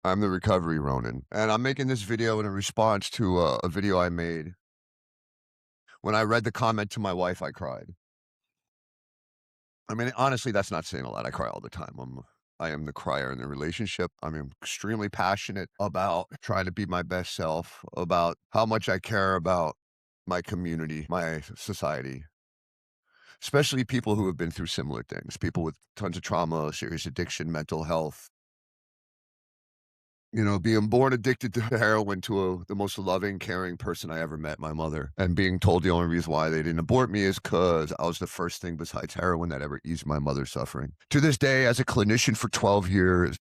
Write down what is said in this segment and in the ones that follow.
I'm the Recovery Ronin, and I'm making this video in a response to a video I made. When I read the comment to my wife, I cried. I mean, honestly, that's not saying a lot. I cry all the time. I am the crier in the relationship. I'm extremely passionate about trying to be my best self, about how much I care about my community, my society, especially people who have been through similar things, people with tons of trauma, serious addiction, mental health. You know, being born addicted to heroin to the most loving, caring person I ever met, my mother, and being told the only reason why they didn't abort me is because I was the first thing besides heroin that ever eased my mother's suffering. To this day, as a clinician for 12 years,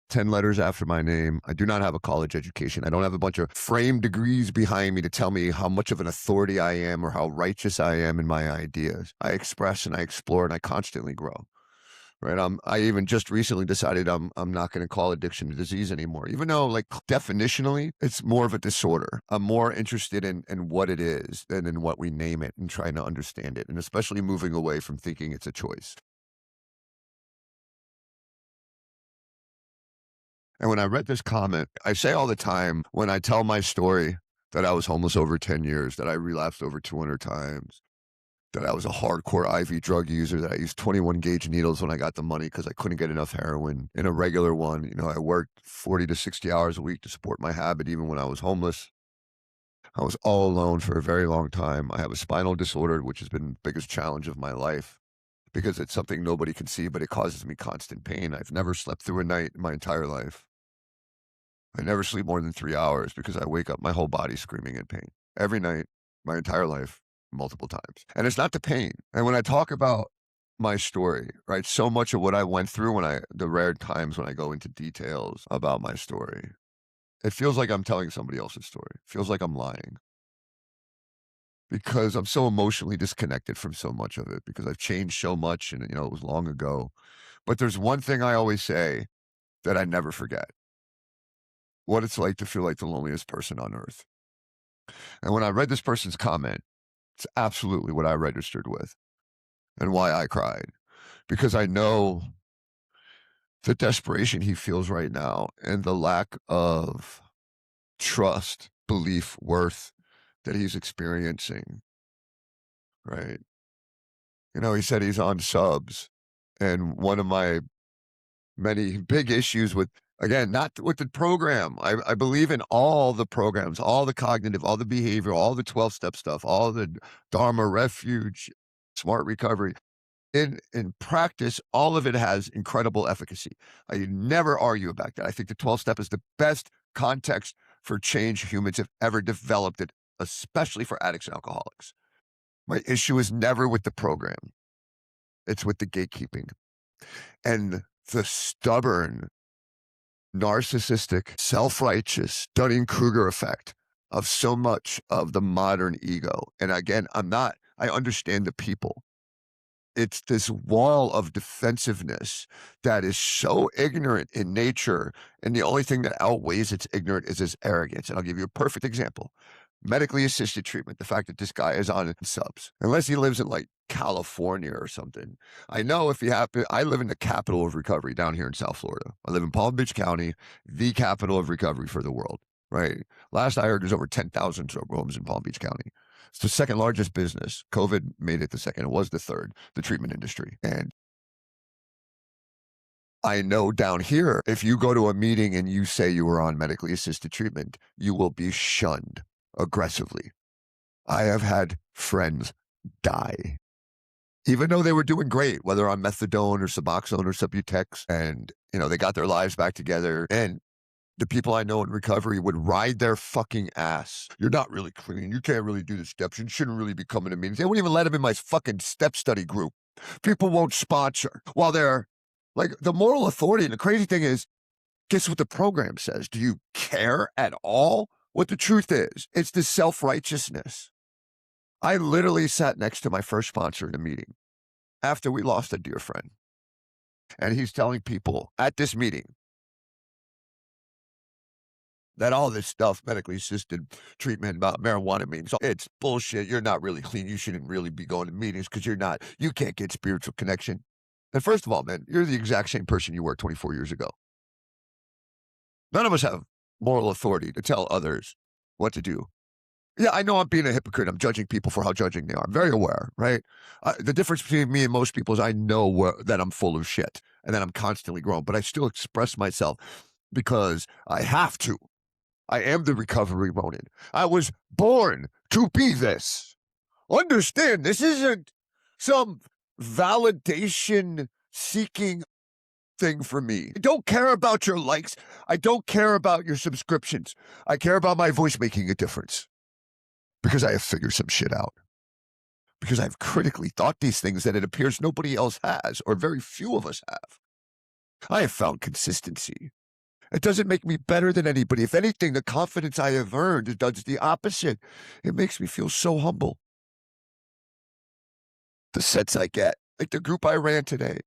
10 letters after my name, I do not have a college education. I don't have a bunch of framed degrees behind me to tell me how much of an authority I am or how righteous I am in my ideas. I express and I explore and I constantly grow. Right. I even just recently decided I'm not going to call addiction a disease anymore, even though like definitionally it's more of a disorder. I'm more interested in what it is than in what we name it and trying to understand it, and especially moving away from thinking it's a choice. And when I read this comment, I say all the time when I tell my story that I was homeless over 10 years, that I relapsed over 200 times, that I was a hardcore IV drug user, that I used 21 gauge needles when I got the money because I couldn't get enough heroin in a regular one. You know, I worked 40 to 60 hours a week to support my habit, even when I was homeless. I was all alone for a very long time. I have a spinal disorder, which has been the biggest challenge of my life because it's something nobody can see, but it causes me constant pain. I've never slept through a night in my entire life. I never sleep more than 3 hours because I wake up my whole body screaming in pain every night, my entire life, multiple times. And it's not the pain. And when I talk about my story, right, so much of what I went through the rare times when I go into details about my story, it feels like I'm telling somebody else's story. It feels like I'm lying because I'm so emotionally disconnected from so much of it because I've changed so much and, it was long ago. But there's one thing I always say that I never forget: what it's like to feel like the loneliest person on earth. And when I read this person's comment, it's absolutely what I registered with and why I cried, because I know the desperation he feels right now and the lack of trust, belief, worth that he's experiencing, right? He said he's on subs. And one of my many big issues with, again, not with the program. I believe in all the programs, all the cognitive, all the behavioral, all the 12-step stuff, all the Dharma refuge, smart recovery. In practice, all of it has incredible efficacy. I never argue about that. I think the 12-step is the best context for change humans have ever developed it, especially for addicts and alcoholics. My issue is never with the program. It's with the gatekeeping and the stubborn, narcissistic, self-righteous, Dunning-Kruger effect of so much of the modern ego. And again, I understand the people. It's this wall of defensiveness that is so ignorant in nature, and the only thing that outweighs its ignorance is its arrogance. And I'll give you a perfect example. Medically assisted treatment, the fact that this guy is on subs, unless he lives in like California or something. I know if he happen, I live in the capital of recovery down here in South Florida. I live in Palm Beach County, the capital of recovery for the world, right? Last I heard, there's over 10,000 sober homes in Palm Beach County. It's the second largest business. COVID made it the second. It was the third, the treatment industry. And I know down here, if you go to a meeting and you say you were on medically assisted treatment, you will be shunned aggressively. I have had friends die, even though they were doing great, whether on methadone or Suboxone or Subutex, and they got their lives back together. And the people I know in recovery would ride their fucking ass. You're not really clean. You can't really do the steps. You shouldn't really be coming to meetings. They wouldn't even let him in my fucking step study group. People won't sponsor while they're like the moral authority. And the crazy thing is, guess what the program says? Do you care at all what the truth is? It's the self-righteousness. I literally sat next to my first sponsor in a meeting after we lost a dear friend. And he's telling people at this meeting that all this stuff, medically assisted treatment about marijuana means it's bullshit. You're not really clean. You shouldn't really be going to meetings because you can't get spiritual connection. And first of all, man, you're the exact same person you were 24 years ago. None of us have moral authority to tell others what to do. Yeah, I know I'm being a hypocrite. I'm judging people for how judging they are. I'm very aware, right? The difference between me and most people is I know that I'm full of shit and that I'm constantly growing, but I still express myself because I have to. I am the recovery Ronin. I was born to be this. Understand, this isn't some validation seeking thing for me. I don't care about your likes. I don't care about your subscriptions. I care about my voice making a difference because I have figured some shit out. Because I've critically thought these things that it appears nobody else has, or very few of us have. I have found consistency. It doesn't make me better than anybody. If anything, the confidence I have earned does the opposite. It makes me feel so humble. The sense I get, like the group I ran today,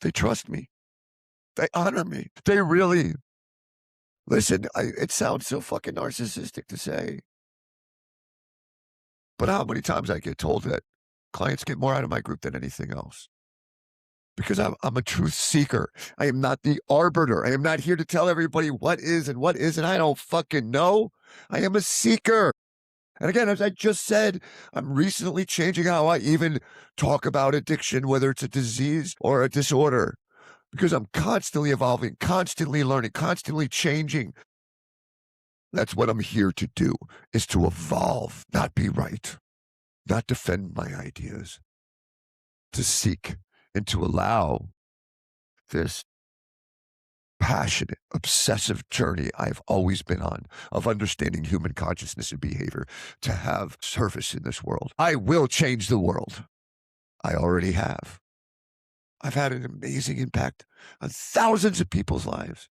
they trust me. They honor me. They really listen. It sounds so fucking narcissistic to say, but how many times I get told that clients get more out of my group than anything else? Because I'm a truth seeker. I am not the arbiter. I am not here to tell everybody what is and what isn't. I don't fucking know. I am a seeker. And again, as I just said, I'm recently changing how I even talk about addiction, whether it's a disease or a disorder, because I'm constantly evolving, constantly learning, constantly changing. That's what I'm here to do, is to evolve, not be right, not defend my ideas, to seek and to allow this passionate, obsessive journey I've always been on of understanding human consciousness and behavior to have service in this world. I will change the world. I already have. I've had an amazing impact on thousands of people's lives,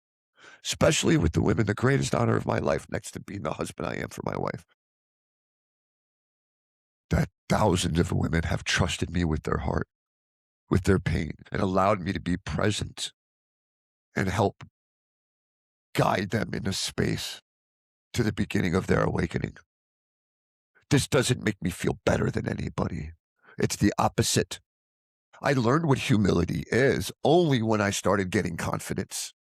especially with the women, the greatest honor of my life, next to being the husband I am for my wife. That thousands of women have trusted me with their heart, with their pain, and allowed me to be present and help guide them in a space to the beginning of their awakening. This doesn't make me feel better than anybody. It's the opposite. I learned what humility is only when I started getting confidence.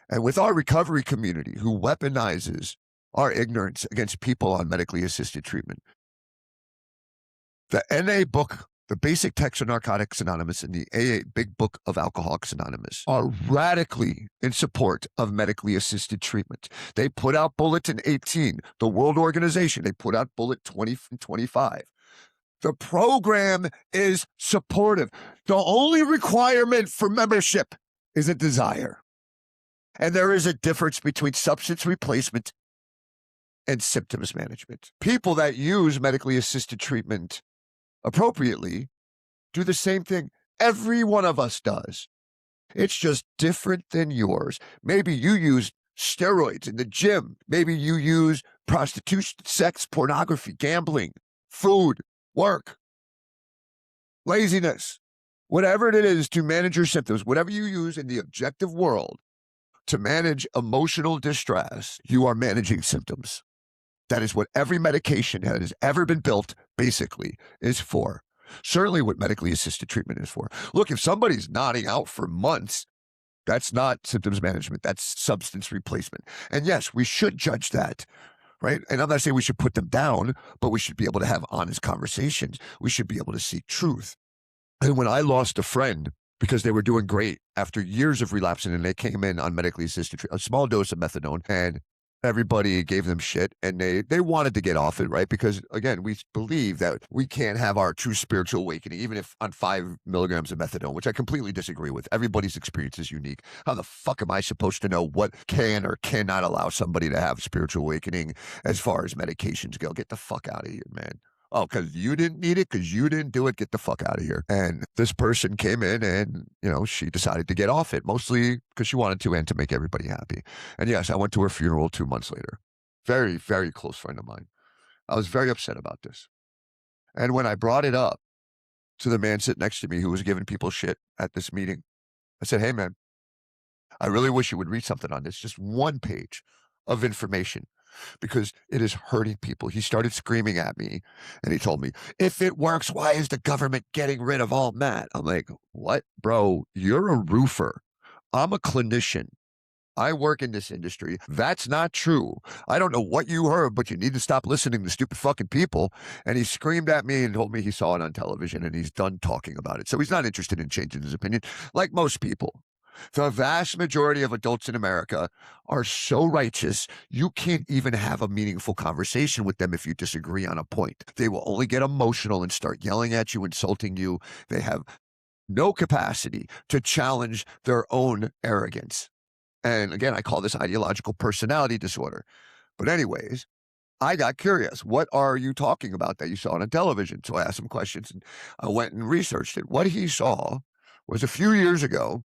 And with our recovery community who weaponizes our ignorance against people on medically assisted treatment, the NA book, the basic text of Narcotics Anonymous, and the AA Big Book of Alcoholics Anonymous are radically in support of medically assisted treatment. They put out Bulletin 18, the World Organization, they put out Bullet 20 and 25. The program is supportive. The only requirement for membership is a desire. And there is a difference between substance replacement and symptoms management. People that use medically assisted treatment appropriately do the same thing every one of us does. It's just different than yours. Maybe you use steroids in the gym. Maybe you use prostitution, sex, pornography, gambling, food, work, laziness, whatever it is to manage your symptoms, whatever you use in the objective world to manage emotional distress, you are managing symptoms. That is what every medication that has ever been built, basically, is for. Certainly what medically assisted treatment is for. Look, if somebody's nodding out for months, that's not symptoms management. That's substance replacement. And yes, we should judge that, right? And I'm not saying we should put them down, but we should be able to have honest conversations. We should be able to seek truth. And when I lost a friend because they were doing great after years of relapsing and they came in on medically assisted treatment, a small dose of methadone, and everybody gave them shit and they wanted to get off it, right? Because again, we believe that we can't have our true spiritual awakening, even if on 5 milligrams of methadone, which I completely disagree with. Everybody's experience is unique. How the fuck am I supposed to know what can or cannot allow somebody to have spiritual awakening as far as medications go? Get the fuck out of here, man. Oh, because you didn't need it, because you didn't do it, get the fuck out of here. And this person came in and, she decided to get off it, mostly because she wanted to and to make everybody happy. And yes, I went to her funeral 2 months later. Very, very close friend of mine. I was very upset about this. And when I brought it up to the man sitting next to me who was giving people shit at this meeting, I said, hey, man, I really wish you would read something on this, just one page of information, because it is hurting people. He started screaming at me and he told me, if it works, why is the government getting rid of all that? I'm like, what? Bro, you're a roofer. I'm a clinician. I work in this industry. That's not true. I don't know what you heard, but you need to stop listening to stupid fucking people." And he screamed at me and told me he saw it on television and he's done talking about it. So he's not interested in changing his opinion, like most people. The vast majority of adults in America are so righteous, you can't even have a meaningful conversation with them if you disagree on a point. They will only get emotional and start yelling at you, insulting you. They have no capacity to challenge their own arrogance. And again, I call this ideological personality disorder. But, anyways, I got curious. What are you talking about that you saw on television? So I asked him questions and I went and researched it. What he saw was a few years ago,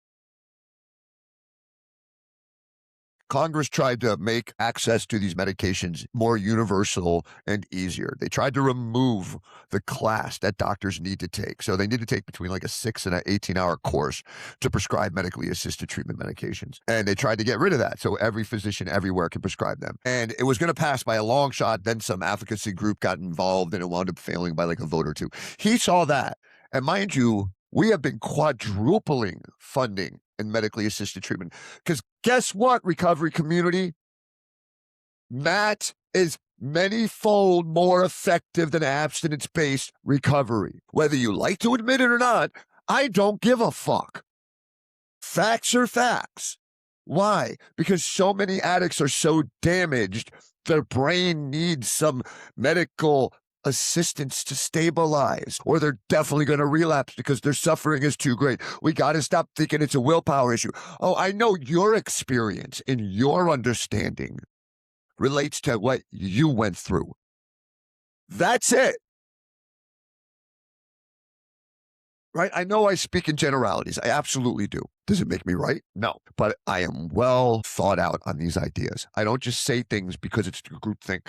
Congress tried to make access to these medications more universal and easier. They tried to remove the class that doctors need to take. So they need to take between like a 6 and an 18-hour course to prescribe medically assisted treatment medications. And they tried to get rid of that so every physician everywhere can prescribe them. And it was going to pass by a long shot. Then some advocacy group got involved and it wound up failing by like a vote or two. He saw that. And mind you, we have been quadrupling funding in medically assisted treatment. Because guess what, recovery community? That is many-fold more effective than abstinence-based recovery. Whether you like to admit it or not, I don't give a fuck. Facts are facts. Why? Because so many addicts are so damaged, their brain needs some medical assistance to stabilize, or they're definitely going to relapse because their suffering is too great. We got to stop thinking it's a willpower issue. Oh, I know your experience and your understanding relates to what you went through. That's it. Right? I know I speak in generalities. I absolutely do. Does it make me right? No. But I am well thought out on these ideas. I don't just say things because it's groupthink.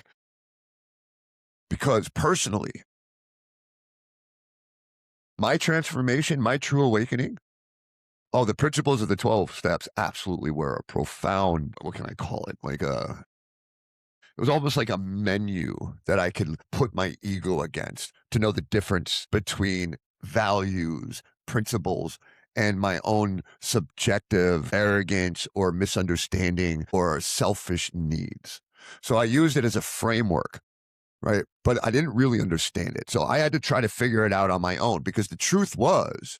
Because personally, my transformation, my true awakening, oh, the principles of the 12 steps absolutely were a profound, what can I call it? It was almost like a menu that I could put my ego against to know the difference between values, principles, and my own subjective arrogance or misunderstanding or selfish needs. So I used it as a framework, right? But I didn't really understand it. So I had to try to figure it out on my own because the truth was,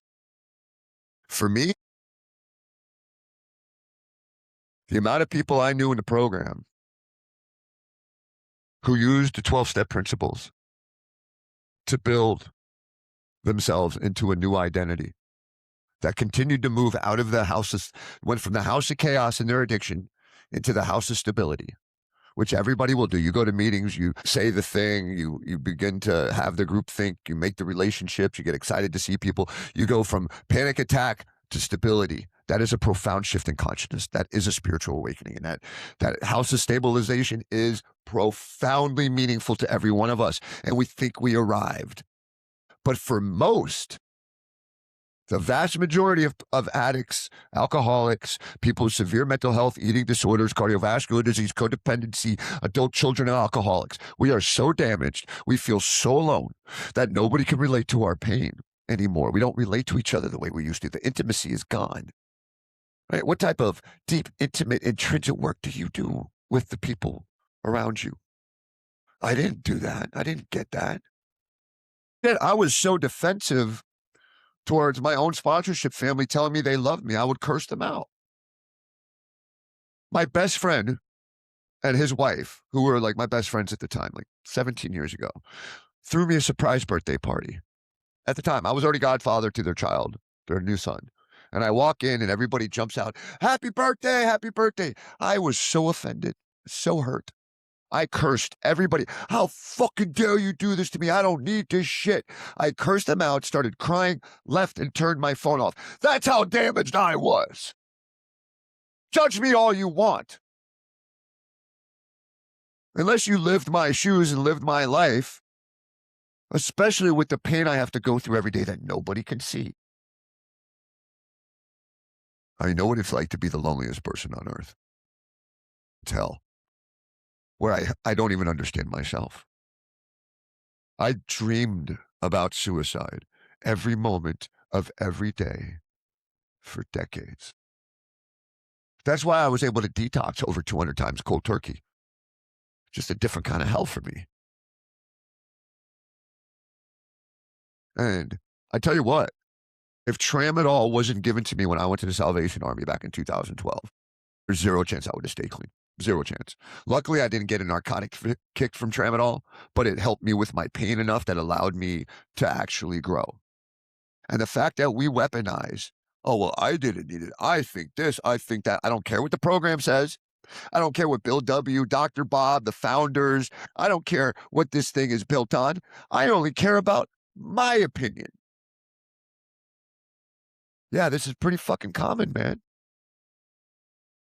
for me, the amount of people I knew in the program who used the 12-step principles to build themselves into a new identity that continued to move out of the houses, went from the house of chaos and their addiction into the house of stability, which everybody will do. You go to meetings, you say the thing, you begin to have the group think, you make the relationships, you get excited to see people. You go from panic attack to stability. That is a profound shift in consciousness. That is a spiritual awakening. And that house of stabilization is profoundly meaningful to every one of us. And we think we arrived. But for most, the vast majority of addicts, alcoholics, people with severe mental health, eating disorders, cardiovascular disease, codependency, adult children, and alcoholics, we are so damaged, we feel so alone that nobody can relate to our pain anymore. We don't relate to each other the way we used to. The intimacy is gone. Right? What type of deep, intimate, intrinsic work do you do with the people around you? I didn't do that. I didn't get that. Yet I was so defensive towards my own sponsorship family telling me they loved me. I would curse them out. My best friend and his wife, who were like my best friends at the time, like 17 years ago, threw me a surprise birthday party. At the time, I was already godfather to their child, their new son. And I walk in and everybody jumps out, "Happy birthday, happy birthday." I was so offended, so hurt. I cursed everybody. "How fucking dare you do this to me? I don't need this shit." I cursed them out, started crying, left and turned my phone off. That's how damaged I was. Judge me all you want. Unless you lived my shoes and lived my life, especially with the pain I have to go through every day that nobody can see. I know what it's like to be the loneliest person on earth. It's hell. Where I don't even understand myself. I dreamed about suicide every moment of every day for decades. That's why I was able to detox over 200 times cold turkey. Just a different kind of hell for me. And I tell you what, if tramadol wasn't given to me when I went to the Salvation Army back in 2012, there's zero chance I would have stayed clean. Zero chance. Luckily, I didn't get a narcotic kick from tramadol, but it helped me with my pain enough that allowed me to actually grow. And the fact that we weaponize, oh, well, I didn't need it. I think this, I think that. I don't care what the program says. I don't care what Bill W., Dr. Bob, the founders, I don't care what this thing is built on. I only care about my opinion. Yeah, this is pretty fucking common, man.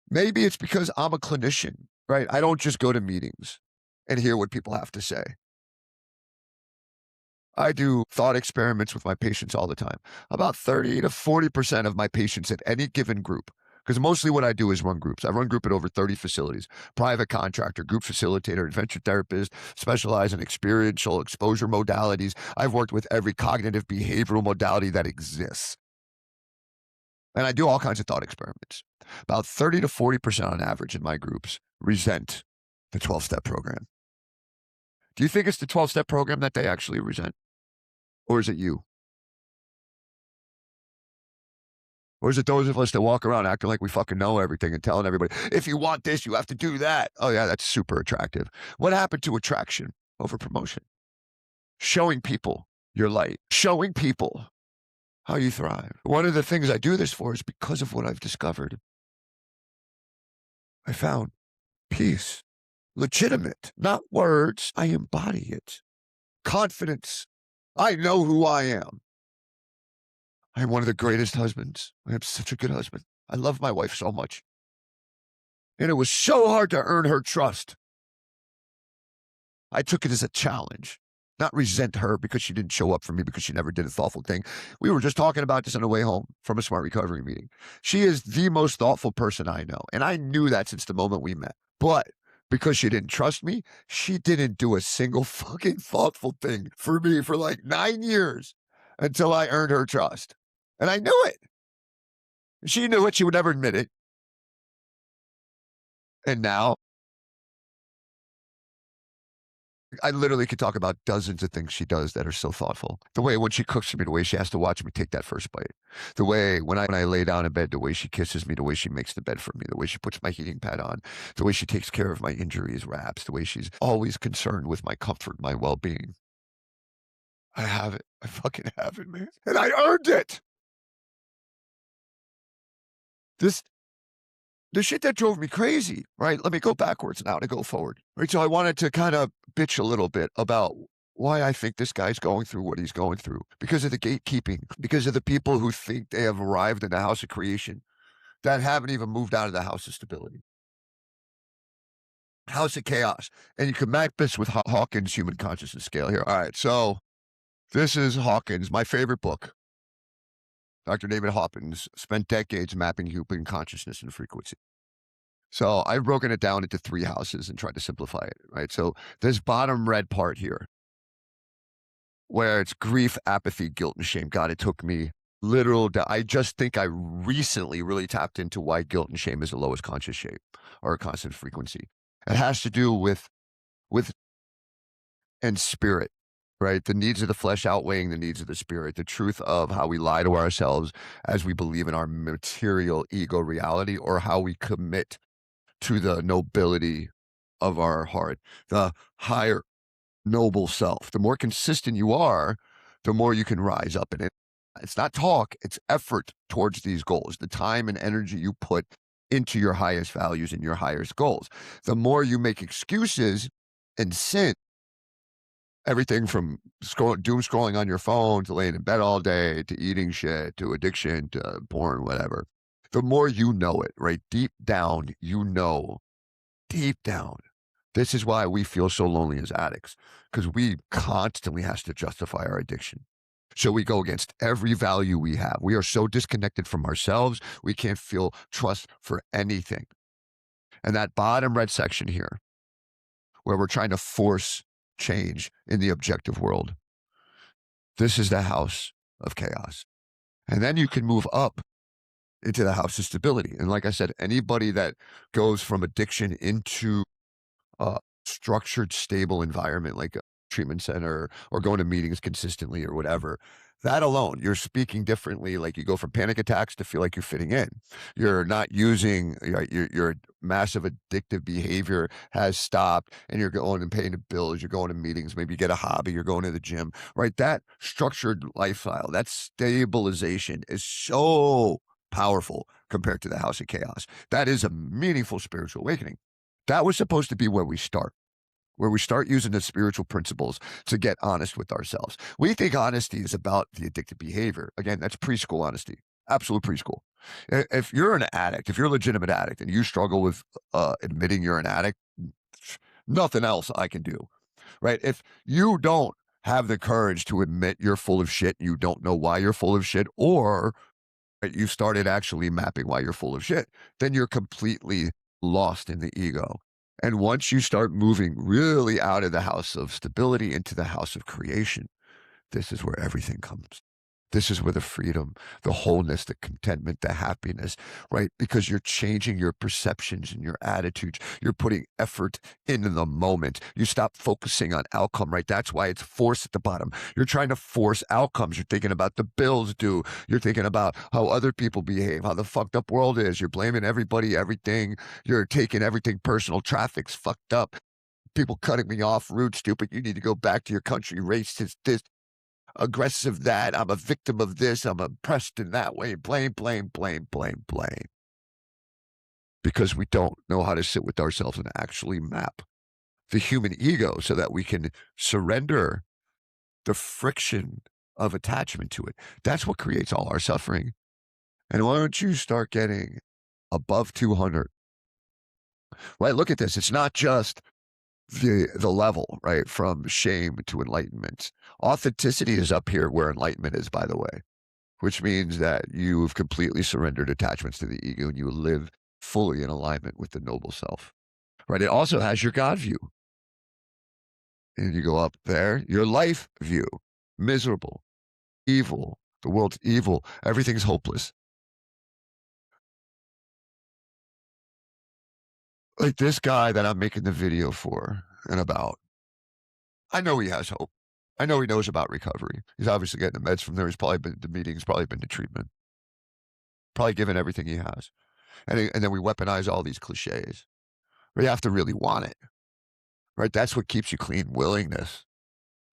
Maybe it's because I'm a clinician, right? I don't just go to meetings and hear what people have to say. I do thought experiments with my patients all the time. About 30 to 40% of my patients at any given group, because mostly what I do is run groups. I run group at over 30 facilities, private contractor, group facilitator, adventure therapist, specialize in experiential exposure modalities. I've worked with every cognitive behavioral modality that exists. And I do all kinds of thought experiments. About 30 to 40% on average in my groups resent the 12-step program. Do you think it's the 12-step program that they actually resent? Or is it you? Or is it those of us that walk around acting like we fucking know everything and telling everybody, if you want this, you have to do that? Oh, yeah, that's super attractive. What happened to attraction over promotion? Showing people your light, showing people how you thrive. One of the things I do this for is because of what I've discovered. I found peace, legitimate, not words. I embody it. Confidence. I know who I am. I am one of the greatest husbands. I am such a good husband. I love my wife so much. And it was so hard to earn her trust. I took it as a challenge, not resent her because she didn't show up for me because she never did a thoughtful thing. We were just talking about this on the way home from a smart recovery meeting. She is the most thoughtful person I know. And I knew that since the moment we met. But because she didn't trust me, she didn't do a single fucking thoughtful thing for me for like 9 years until I earned her trust. And I knew it. She knew it. She would never admit it. And now I literally could talk about dozens of things she does that are so thoughtful. The way when she cooks for me, the way she has to watch me take that first bite. The way when I lay down in bed, the way she kisses me, the way she makes the bed for me, the way she puts my heating pad on, the way she takes care of my injuries, wraps, the way she's always concerned with my comfort, my well-being. I have it. I fucking have it, man. And I earned it. This the shit that drove me crazy, right? Let me go backwards now to go forward. Right. So I wanted to kind of bitch a little bit about why I think this guy's going through what he's going through because of the gatekeeping, because of the people who think they have arrived in the house of creation that haven't even moved out of the house of stability, house of chaos. And you can map this with Hawkins' human consciousness scale here. All right. So this is Hawkins, my favorite book. Dr. David Hawkins spent decades mapping human consciousness and frequency. So I've broken it down into 3 houses and tried to simplify it, right? So this bottom red part here, where it's grief, apathy, guilt, and shame. God, it took me I just think I recently really tapped into why guilt and shame is the lowest conscious shape or a constant frequency. It has to do with and spirit, right? The needs of the flesh outweighing the needs of the spirit. The truth of how we lie to ourselves as we believe in our material ego reality, or how we commit to the nobility of our heart, the higher noble self. The more consistent you are, the more you can rise up in it. It's not talk, it's effort towards these goals, the time and energy you put into your highest values and your highest goals. The more you make excuses and sin, everything from doom scrolling on your phone to laying in bed all day to eating shit to addiction to porn, whatever. The more you know it, right? Deep down, you know, deep down. This is why we feel so lonely as addicts, because we constantly has to justify our addiction. So we go against every value we have. We are so disconnected from ourselves, we can't feel trust for anything. And that bottom red section here, where we're trying to force change in the objective world, this is the house of chaos. And then you can move up into the house of stability. And like I said, anybody that goes from addiction into a structured, stable environment like a treatment center or going to meetings consistently or whatever, that alone, you're speaking differently. Like you go from panic attacks to feel like you're fitting in. You're not using your massive addictive behavior has stopped, and you're going and paying the bills. You're going to meetings. Maybe you get a hobby. You're going to the gym. Right? That structured lifestyle, that stabilization is so powerful compared to the house of chaos. That is a meaningful spiritual awakening. That was supposed to be where we start using the spiritual principles to get honest with ourselves. We think honesty is about the addictive behavior. Again, that's preschool honesty, absolute preschool. If you're an addict, if you're a legitimate addict and you struggle with admitting you're an addict, nothing else I can do, right? If you don't have the courage to admit you're full of shit, you don't know why you're full of shit, or you started actually mapping why you're full of shit, then you're completely lost in the ego. And once you start moving really out of the house of stability into the house of creation, this is where everything comes. This is where the freedom, the wholeness, the contentment, the happiness, right? Because you're changing your perceptions and your attitudes. You're putting effort into the moment. You stop focusing on outcome, right? That's why it's force at the bottom. You're trying to force outcomes. You're thinking about the bills due. You're thinking about how other people behave, how the fucked up world is. You're blaming everybody, everything. You're taking everything personal. Traffic's fucked up. People cutting me off, rude, stupid. You need to go back to your country, racist, this, aggressive that, I'm a victim of this, I'm oppressed in that way, blame, blame, blame, blame, blame. Because we don't know how to sit with ourselves and actually map the human ego so that we can surrender the friction of attachment to it. That's what creates all our suffering. And why don't you start getting above 200? Right? Look at this. It's not just the level, right? From shame to enlightenment. Authenticity is up here where enlightenment is, by the way, which means that you've completely surrendered attachments to the ego and you live fully in alignment with the noble self, right? It also has your God view. And you go up there, your life view, miserable, evil, the world's evil, everything's hopeless. Like this guy that I'm making the video for and about, I know he has hope. I know he knows about recovery. He's obviously getting the meds from there. He's probably been to meetings, probably been to treatment, probably given everything he has. And then we weaponize all these cliches. But you have to really want it, right? That's what keeps you clean. Willingness.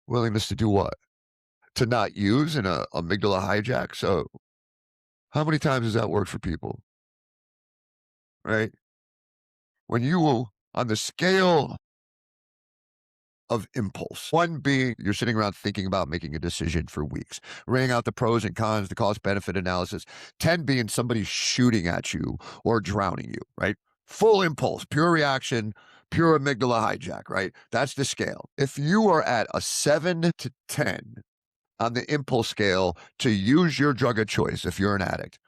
Willingness to do what? To not use in a amygdala hijack. So how many times has that worked for people, right? When you will, on the scale of impulse. One being you're sitting around thinking about making a decision for weeks, weighing out the pros and cons, the cost benefit analysis. 10 being somebody shooting at you or drowning you, right? Full impulse, pure reaction, pure amygdala hijack, right? That's the scale. If you are at a 7 to 10 on the impulse scale to use your drug of choice, if you're an addict,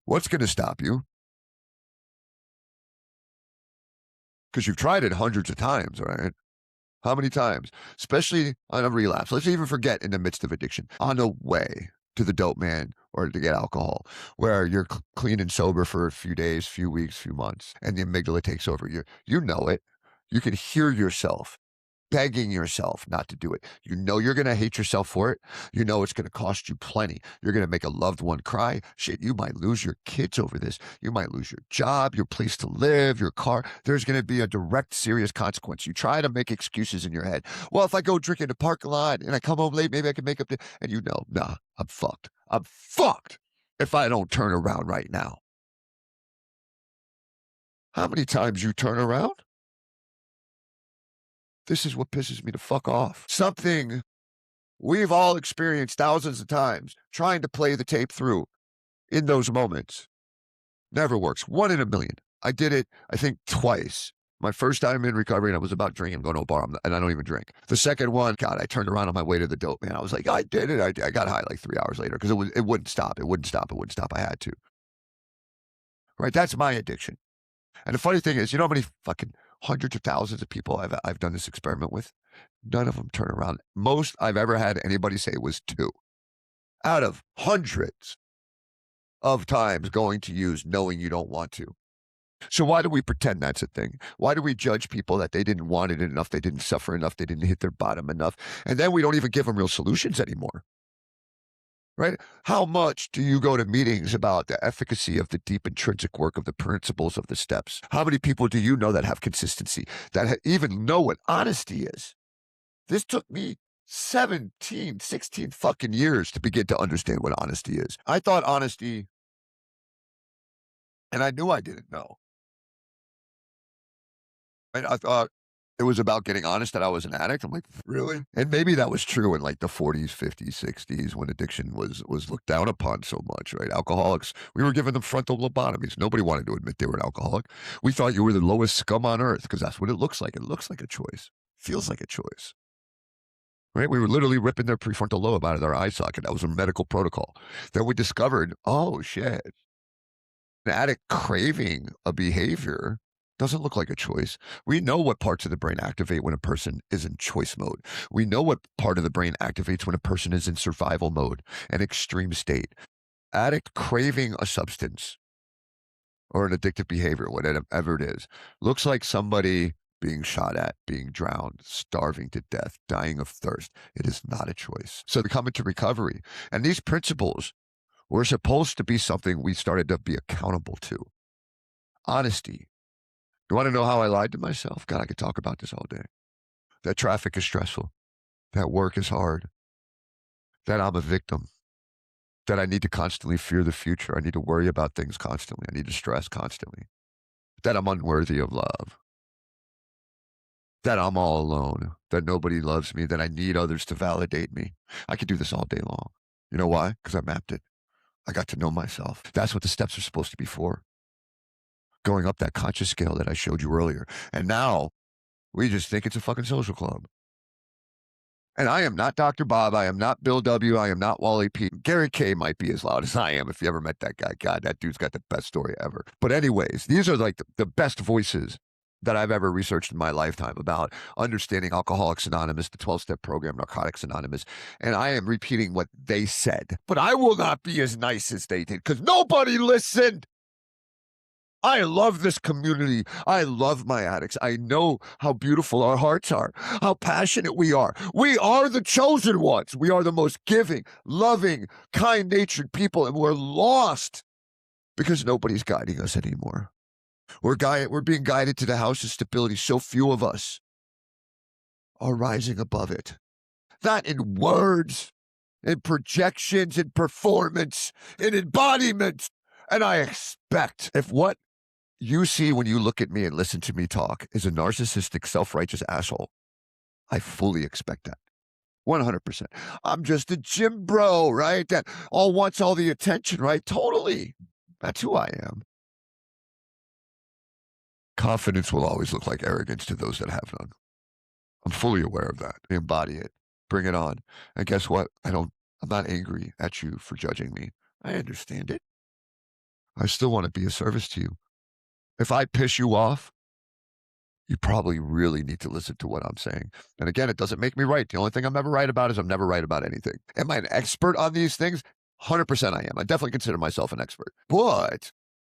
what's going to stop you? Because you've tried it hundreds of times, right? How many times? Especially on a relapse. Let's even forget in the midst of addiction, on the way to the dope man or to get alcohol, where you're clean and sober for a few days, few weeks, few months, and the amygdala takes over. You know it. You can hear yourself begging yourself not to do it. You know you're going to hate yourself for it. You know it's going to cost you plenty. You're going to make a loved one cry. Shit, you might lose your kids over this. You might lose your job, your place to live, your car. There's going to be a direct, serious consequence. You try to make excuses in your head. Well, if I go drink in the parking lot and I come home late, maybe I can make up the... And you know, nah, I'm fucked. I'm fucked if I don't turn around right now. How many times you turn around? This is what pisses me the fuck off. Something we've all experienced thousands of times, trying to play the tape through in those moments. Never works. 1 in a million. I did it, I think, twice. My first time in recovery, and I was about drinking, going to a bar, and I don't even drink. The second one, God, I turned around on my way to the dope, man. I was like, I did it. I got high like 3 hours later because it wouldn't stop. It wouldn't stop. It wouldn't stop. I had to. Right? That's my addiction. And the funny thing is, you know how many fucking hundreds of thousands of people I've done this experiment with? None of them turn around. Most I've ever had anybody say was 2 out of hundreds of times going to use knowing you don't want to. So why do we pretend that's a thing? Why do we judge people that they didn't want it enough, they didn't suffer enough, they didn't hit their bottom enough, and then we don't even give them real solutions anymore, right? How much do you go to meetings about the efficacy of the deep intrinsic work of the principles of the steps? How many people do you know that have consistency, that even know what honesty is? This took me 17, 16 fucking years to begin to understand what honesty is. I thought honesty, and I knew I didn't know. And I thought it was about getting honest that I was an addict. I'm like, really? And maybe that was true in like the 40s, 50s, 60s when addiction was looked down upon so much, right? Alcoholics, we were giving them frontal lobotomies. Nobody wanted to admit they were an alcoholic. We thought you were the lowest scum on earth because that's what it looks like. It looks like a choice. Feels like a choice. Right? We were literally ripping their prefrontal lobe out of their eye socket. That was a medical protocol. Then we discovered, oh shit, an addict craving a behavior doesn't look like a choice. We know what parts of the brain activate when a person is in choice mode. We know what part of the brain activates when a person is in survival mode, an extreme state. Addict craving a substance or an addictive behavior, whatever it is, looks like somebody being shot at, being drowned, starving to death, dying of thirst. It is not a choice. So we come into recovery, and these principles were supposed to be something we started to be accountable to. Honesty. You want to know how I lied to myself? God, I could talk about this all day. That traffic is stressful. That work is hard. That I'm a victim. That I need to constantly fear the future. I need to worry about things constantly. I need to stress constantly. That I'm unworthy of love. That I'm all alone. That nobody loves me. That I need others to validate me. I could do this all day long. You know why? Because I mapped it. I got to know myself. That's what the steps are supposed to be for. Going up that conscious scale that I showed you earlier. And now we just think it's a fucking social club. And I am not Dr. Bob. I am not Bill W. I am not Wally P. Gary K might be as loud as I am if you ever met that guy. God, that dude's got the best story ever. But anyways, these are like the best voices that I've ever researched in my lifetime about understanding Alcoholics Anonymous, the 12-step program, Narcotics Anonymous. And I am repeating what they said. But I will not be as nice as they did because nobody listened. I love this community. I love my addicts. I know how beautiful our hearts are, how passionate we are. We are the chosen ones. We are the most giving, loving, kind-natured people, and we're lost because nobody's guiding us anymore. We're being guided to the house of stability. So few of us are rising above it. Not in words, in projections, in performance, in embodiment. And I expect if what you see when you look at me and listen to me talk is a narcissistic, self-righteous asshole, I fully expect that. 100%. I'm just a gym bro, right? That all wants all the attention, right? Totally. That's who I am. Confidence will always look like arrogance to those that have none. I'm fully aware of that. I embody it. Bring it on. And guess what? I'm not angry at you for judging me. I understand it. I still want to be of service to you. If I piss you off, you probably really need to listen to what I'm saying. And again, it doesn't make me right. The only thing I'm ever right about is I'm never right about anything. Am I an expert on these things? 100% I am. I definitely consider myself an expert. But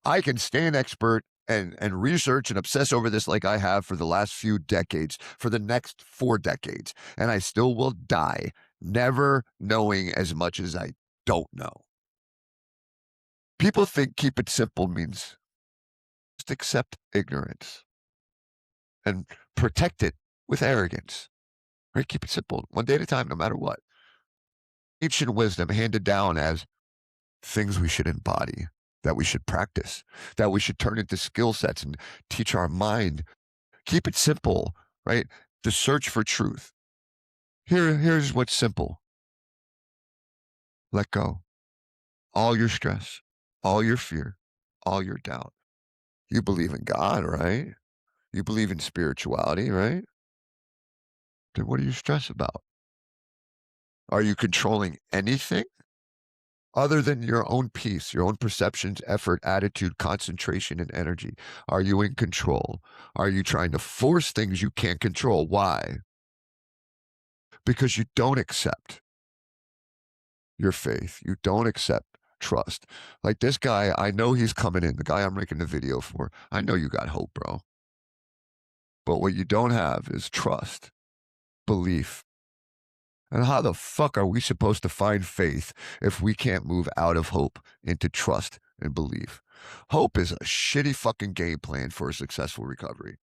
I can stay an expert and research and obsess over this like I have for the last few decades, for the next 4 decades. And I still will die never knowing as much as I don't know. People think keep it simple means just accept ignorance and protect it with arrogance. Right? Keep it simple, one day at a time, no matter what. Ancient wisdom handed down as things we should embody, that we should practice, that we should turn into skill sets and teach our mind. Keep it simple, right? The search for truth. Here's what's simple. Let go. All your stress, all your fear, all your doubt. You believe in God, right? You believe in spirituality, right? Then what do you stress about? Are you controlling anything other than your own peace, your own perceptions, effort, attitude, concentration, and energy? Are you in control? Are you trying to force things you can't control? Why? Because you don't accept your faith. You don't accept trust. Like this guy, I know he's coming in, the guy I'm making the video for. I know you got hope, bro. But what you don't have is trust, belief. And how the fuck are we supposed to find faith if we can't move out of hope into trust and belief? Hope is a shitty fucking game plan for a successful recovery.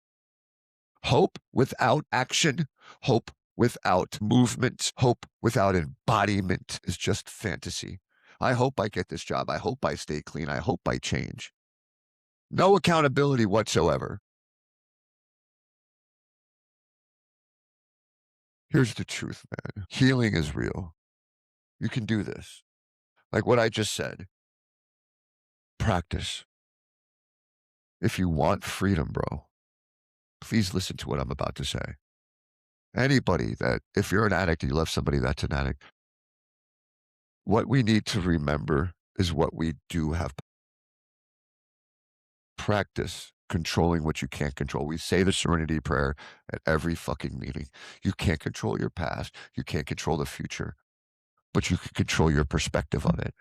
Hope without action, hope without movement, hope without embodiment is just fantasy. I hope I get this job. I hope I stay clean. I hope I change. No accountability whatsoever. Here's the truth, man. Healing is real. You can do this. Like what I just said. Practice. If you want freedom, bro, please listen to what I'm about to say. Anybody that, if you're an addict and you love somebody that's an addict, what we need to remember is what we do have. Practice controlling what you can't control. We say the serenity prayer at every fucking meeting. You can't control your past. You can't control the future, but you can control your perspective of it,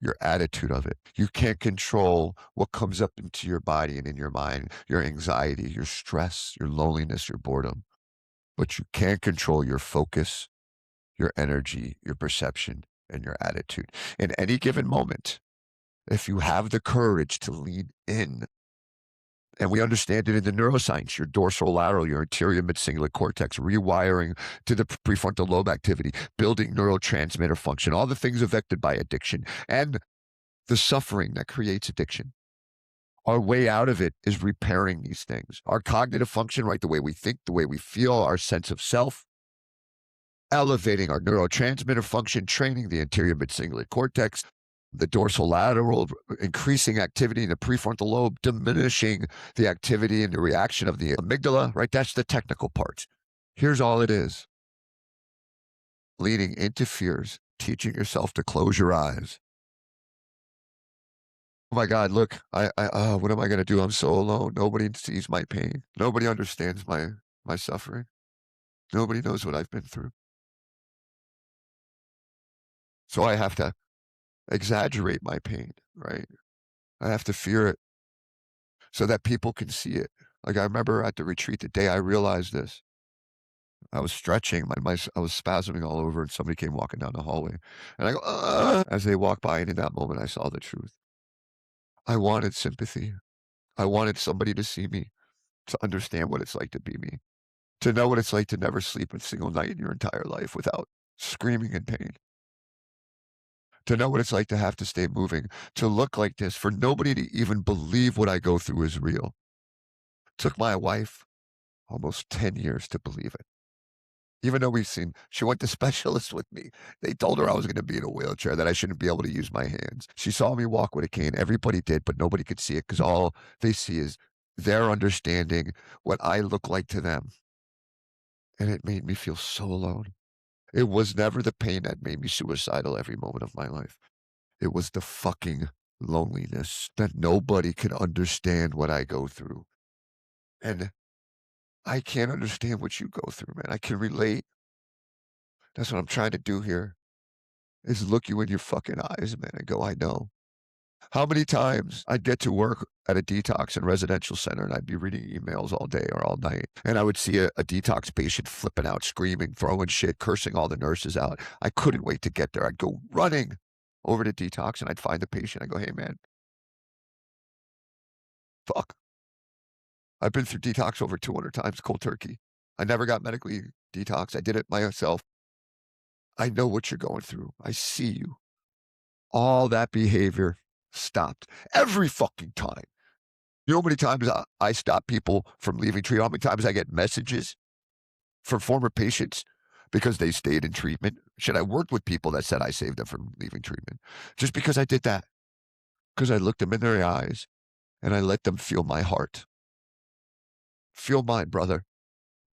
your attitude of it. You can't control what comes up into your body and in your mind, your anxiety, your stress, your loneliness, your boredom, but you can control your focus, your energy, your perception, and your attitude. In any given moment, if you have the courage to lean in, and we understand it in the neuroscience, your dorsolateral, your anterior midcingulate cortex, rewiring to the prefrontal lobe activity, building neurotransmitter function, all the things affected by addiction, and the suffering that creates addiction. Our way out of it is repairing these things. Our cognitive function, right? The way we think, the way we feel, our sense of self, elevating our neurotransmitter function, training the anterior midcingulate cortex, the dorsolateral, increasing activity in the prefrontal lobe, diminishing the activity and the reaction of the amygdala, right? That's the technical part. Here's all it is. Leading into fears, teaching yourself to close your eyes. Oh my God, look, what am I going to do? I'm so alone. Nobody sees my pain. Nobody understands my suffering. Nobody knows what I've been through. So I have to exaggerate my pain, right? I have to fear it so that people can see it. Like I remember at the retreat, the day I realized this, I was stretching, I was spasming all over, and somebody came walking down the hallway. And I go, "Ah!" As they walked by, and in that moment, I saw the truth. I wanted sympathy. I wanted somebody to see me, to understand what it's like to be me, to know what it's like to never sleep a single night in your entire life without screaming in pain, to know what it's like to have to stay moving, to look like this, for nobody to even believe what I go through is real. Took my wife almost 10 years to believe it. Even though she went to specialists with me. They told her I was going to be in a wheelchair, that I shouldn't be able to use my hands. She saw me walk with a cane. Everybody did, but nobody could see it because all they see is their understanding what I look like to them. And it made me feel so alone. It was never the pain that made me suicidal every moment of my life. It was the fucking loneliness that nobody could understand what I go through. And I can't understand what you go through, man. I can relate. That's what I'm trying to do here, is look you in your fucking eyes, man, and go, I know. How many times I'd get to work at a detox and residential center and I'd be reading emails all day or all night. And I would see a detox patient flipping out, screaming, throwing shit, cursing all the nurses out. I couldn't wait to get there. I'd go running over to detox and I'd find the patient. I go, hey man, fuck. I've been through detox over 200 times, cold turkey. I never got medically detox. I did it myself. I know what you're going through. I see you. All that behavior stopped every fucking time. You know how many times I stop people from leaving treatment? How many times I get messages from former patients because they stayed in treatment? Should I worked with people that said I saved them from leaving treatment? Just because I did that. Because I looked them in their eyes and I let them feel my heart. Feel mine, brother.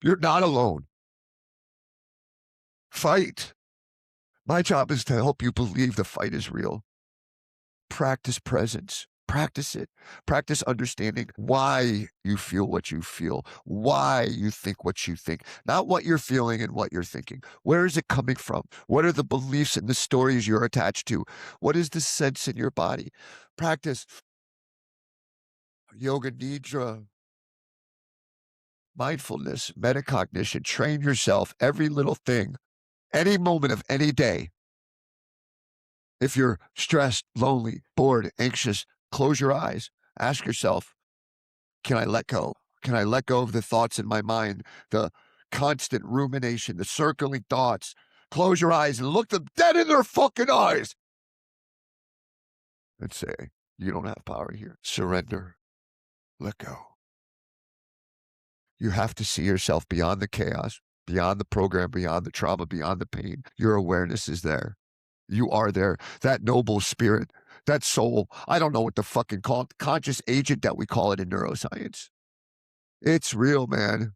You're not alone. Fight. My job is to help you believe the fight is real. Practice presence. Practice it. Practice understanding why you feel what you feel, why you think what you think, not what you're feeling and what you're thinking. Where is it coming from? What are the beliefs and the stories you're attached to? What is the sense in your body? Practice yoga nidra, mindfulness, metacognition. Train yourself every little thing, any moment of any day. If you're stressed, lonely, bored, anxious, close your eyes. Ask yourself, can I let go? Can I let go of the thoughts in my mind, the constant rumination, the circling thoughts? Close your eyes and look them dead in their fucking eyes and say, you don't have power here. Surrender. Let go. You have to see yourself beyond the chaos, beyond the program, beyond the trauma, beyond the pain. Your awareness is there. You are there. That noble spirit, that soul, I don't know what to fucking call it, conscious agent that we call it in neuroscience. It's real, man.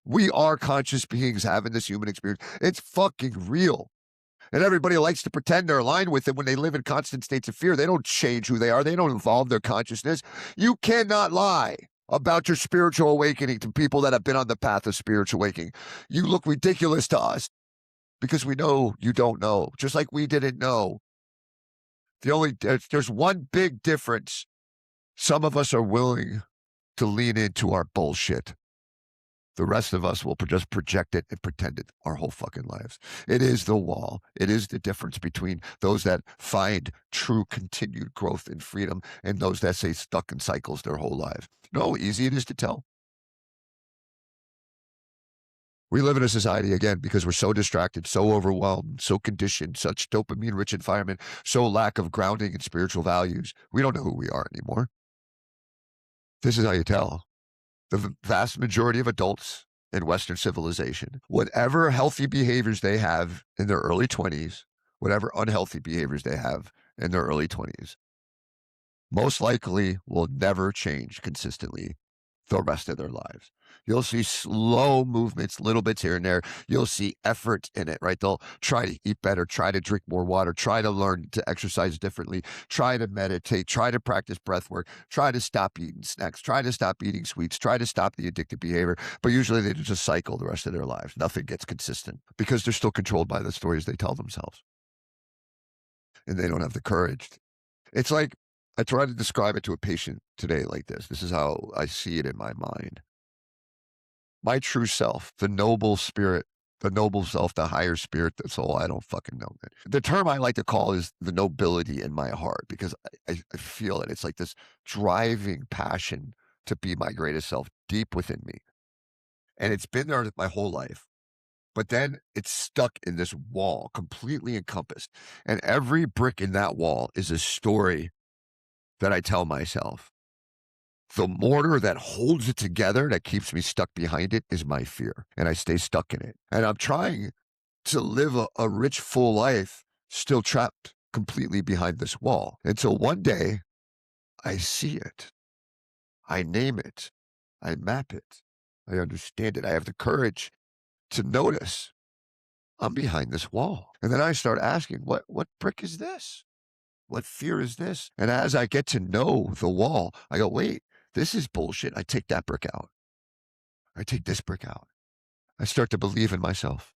We are conscious beings having this human experience. It's fucking real. And everybody likes to pretend they're aligned with it when they live in constant states of fear. They don't change who they are. They don't evolve their consciousness. You cannot lie about your spiritual awakening to people that have been on the path of spiritual awakening. You look ridiculous to us because we know you don't know, just like we didn't know. There's one big difference. Some of us are willing to lean into our bullshit. The rest of us will just project it and pretend it our whole fucking lives. It is the wall. It is the difference between those that find true continued growth and freedom and those that stay stuck in cycles their whole lives. You know how easy it is to tell? We live in a society, again, because we're so distracted, so overwhelmed, so conditioned, such dopamine-rich environment, so lack of grounding in spiritual values. We don't know who we are anymore. This is how you tell. The vast majority of adults in Western civilization, whatever healthy behaviors they have in their early 20s, whatever unhealthy behaviors they have in their early 20s, most likely will never change consistently the rest of their lives. You'll see slow movements, little bits here and there. You'll see effort in it, right? They'll try to eat better, try to drink more water, try to learn to exercise differently, try to meditate, try to practice breath work, try to stop eating snacks, try to stop eating sweets, try to stop the addictive behavior. But usually they just cycle the rest of their lives. Nothing gets consistent because they're still controlled by the stories they tell themselves. And they don't have the courage. It's like I try to describe it to a patient today like this. This is how I see it in my mind. My true self, the noble spirit, the noble self, the higher spirit, the soul, I don't fucking know. Man. The term I like to call is the nobility in my heart because I feel it. It's like this driving passion to be my greatest self deep within me. And it's been there my whole life. But then it's stuck in this wall, completely encompassed. And every brick in that wall is a story that I tell myself. The mortar that holds it together, that keeps me stuck behind it, is my fear. And I stay stuck in it. And I'm trying to live a rich, full life, still trapped completely behind this wall. Until one day, I see it. I name it. I map it. I understand it. I have the courage to notice I'm behind this wall. And then I start asking, what brick is this? What fear is this? And as I get to know the wall, I go, wait, this is bullshit. I take that brick out. I take this brick out. I start to believe in myself.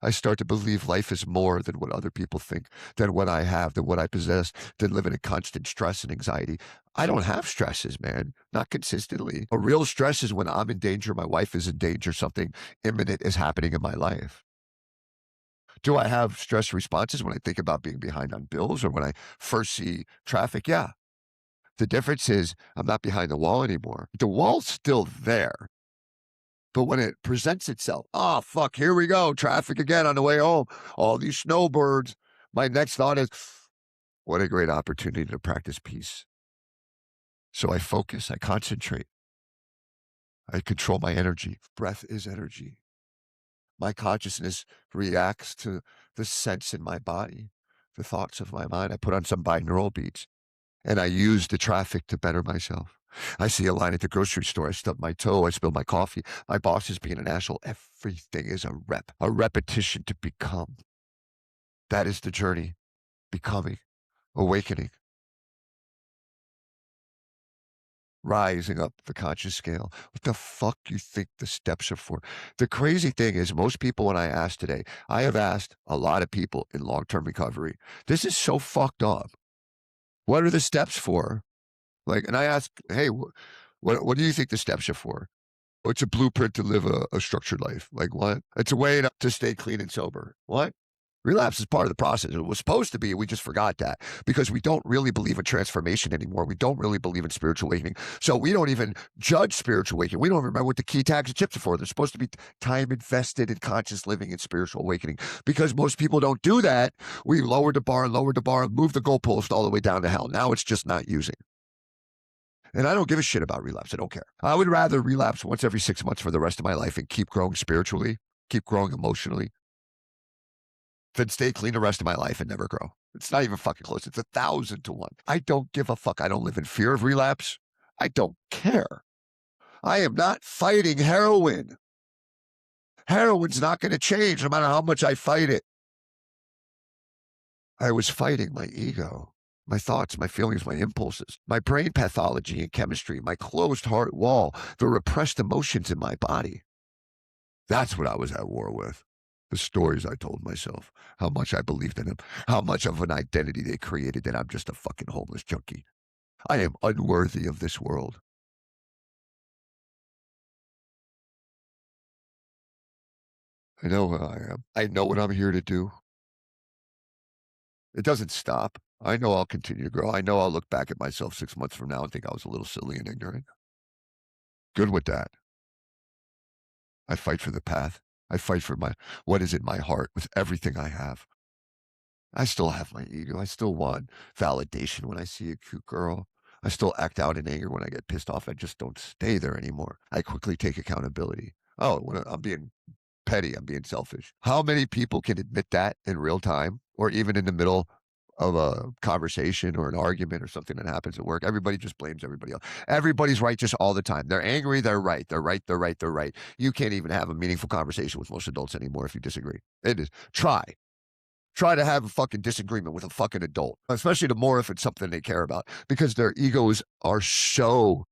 I start to believe life is more than what other people think, than what I have, than what I possess, than living in constant stress and anxiety. I don't have stresses, man, not consistently. A real stress is when I'm in danger, my wife is in danger, something imminent is happening in my life. Do I have stress responses when I think about being behind on bills or when I first see traffic? Yeah. The difference is I'm not behind the wall anymore. The wall's still there. But when it presents itself, oh, fuck, here we go. Traffic again on the way home. All these snowbirds. My next thought is, what a great opportunity to practice peace. So I focus, I concentrate, I control my energy. Breath is energy. My consciousness reacts to the sense in my body, the thoughts of my mind. I put on some binaural beats and I use the traffic to better myself. I see a line at the grocery store. I stub my toe. I spill my coffee. My boss is being an asshole. Everything is a repetition to become. That is the journey, becoming, awakening. rising up the conscious scale. What the fuck you think the steps are for? The crazy thing is most people when I ask today, I have asked a lot of people in long-term recovery, this is so fucked up. What are the steps for? Like, and I ask, hey, what do you think the steps are for? It's a blueprint to live a structured life. Like what? It's a way to stay clean and sober. What? Relapse is part of the process. It was supposed to be. We just forgot that because we don't really believe in transformation anymore. We don't really believe in spiritual awakening. So we don't even judge spiritual awakening. We don't remember what the key tags and chips are for. They're supposed to be time invested in conscious living and spiritual awakening. Because most people don't do that, we lowered the bar, moved the goalpost all the way down to hell. Now it's just not using. And I don't give a shit about relapse. I don't care. I would rather relapse once every 6 months for the rest of my life and keep growing spiritually, keep growing emotionally, than stay clean the rest of my life and never grow. It's not even fucking close. It's 1,000 to 1. I don't give a fuck. I don't live in fear of relapse. I don't care. I am not fighting heroin. Heroin's not going to change no matter how much I fight it. I was fighting my ego, my thoughts, my feelings, my impulses, my brain pathology and chemistry, my closed heart wall, the repressed emotions in my body. That's what I was at war with. The stories I told myself, how much I believed in them, how much of an identity they created that I'm just a fucking homeless junkie. I am unworthy of this world. I know who I am. I know what I'm here to do. It doesn't stop. I know I'll continue to grow. I know I'll look back at myself 6 months from now and think I was a little silly and ignorant. Good with that. I fight for the path. I fight for what is in my heart with everything I have. I still have my ego. I still want validation when I see a cute girl. I still act out in anger when I get pissed off. I just don't stay there anymore. I quickly take accountability. Oh, when I'm being petty, I'm being selfish. How many people can admit that in real time or even in the middle of a conversation or an argument or something that happens at work? Everybody just blames everybody else. Everybody's right just all the time. They're angry, they're right. They're right, they're right, they're right. You can't even have a meaningful conversation with most adults anymore if you disagree. It is. Try to have a fucking disagreement with a fucking adult, especially the more if it's something they care about, because their egos are so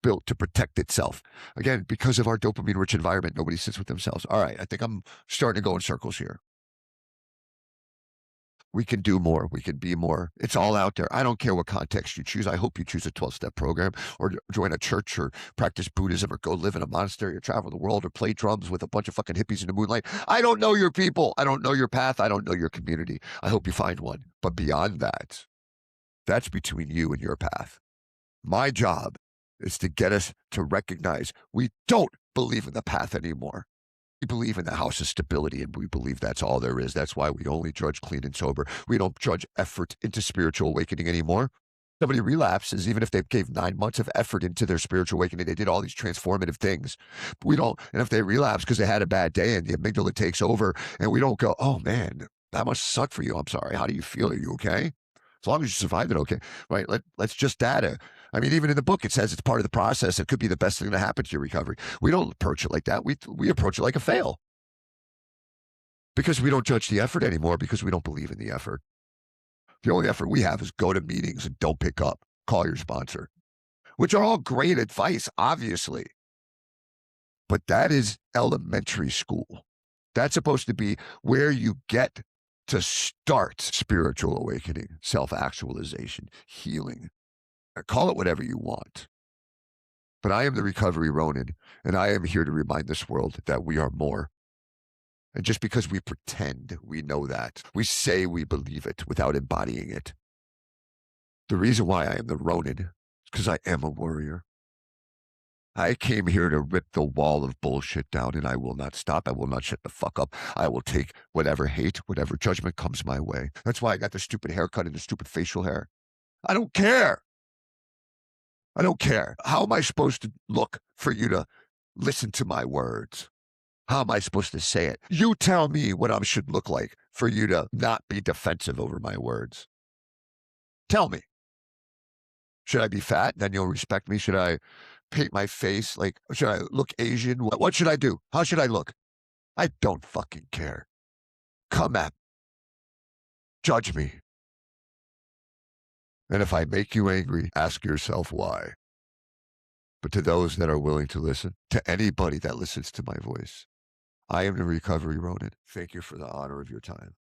built to protect itself. Again, because of our dopamine rich environment, nobody sits with themselves. All right, I think I'm starting to go in circles here. We can do more. We can be more. It's all out there. I don't care what context you choose. I hope you choose a 12-step program or join a church or practice Buddhism or go live in a monastery or travel the world or play drums with a bunch of fucking hippies in the moonlight. I don't know your people. I don't know your path. I don't know your community. I hope you find one. But beyond that, that's between you and your path. My job is to get us to recognize we don't believe in the path anymore. We believe in the house of stability, and we believe that's all there is. That's why we only judge clean and sober. We don't judge effort into spiritual awakening anymore. Somebody relapses, even if they gave 9 months of effort into their spiritual awakening, they did all these transformative things. We don't, and if they relapse because they had a bad day and the amygdala takes over, and we don't go, oh man, that must suck for you. I'm sorry. How do you feel? Are you okay? As long as you survived it, okay, right? Let's just data. I mean, even in the book, it says it's part of the process. It could be the best thing to happen to your recovery. We don't approach it like that. We approach it like a fail because we don't judge the effort anymore because we don't believe in the effort. The only effort we have is go to meetings and don't pick up. Call your sponsor, which are all great advice, obviously. But that is elementary school. That's supposed to be where you get to start spiritual awakening, self-actualization, healing. Call it whatever you want. But I am the Recovery Ronin, and I am here to remind this world that we are more. And just because we pretend we know that, we say we believe it without embodying it. The reason why I am the Ronin is because I am a warrior. I came here to rip the wall of bullshit down, and I will not stop. I will not shut the fuck up. I will take whatever hate, whatever judgment comes my way. That's why I got the stupid haircut and the stupid facial hair. I don't care. I don't care. How am I supposed to look for you to listen to my words? How am I supposed to say it? You tell me what I should look like for you to not be defensive over my words. Tell me. Should I be fat? Then you'll respect me. Should I paint my face? Like, should I look Asian? What should I do? How should I look? I don't fucking care. Come at me. Judge me. And if I make you angry, ask yourself why. But to those that are willing to listen, to anybody that listens to my voice, I am the Recovery Ronin. Thank you for the honor of your time.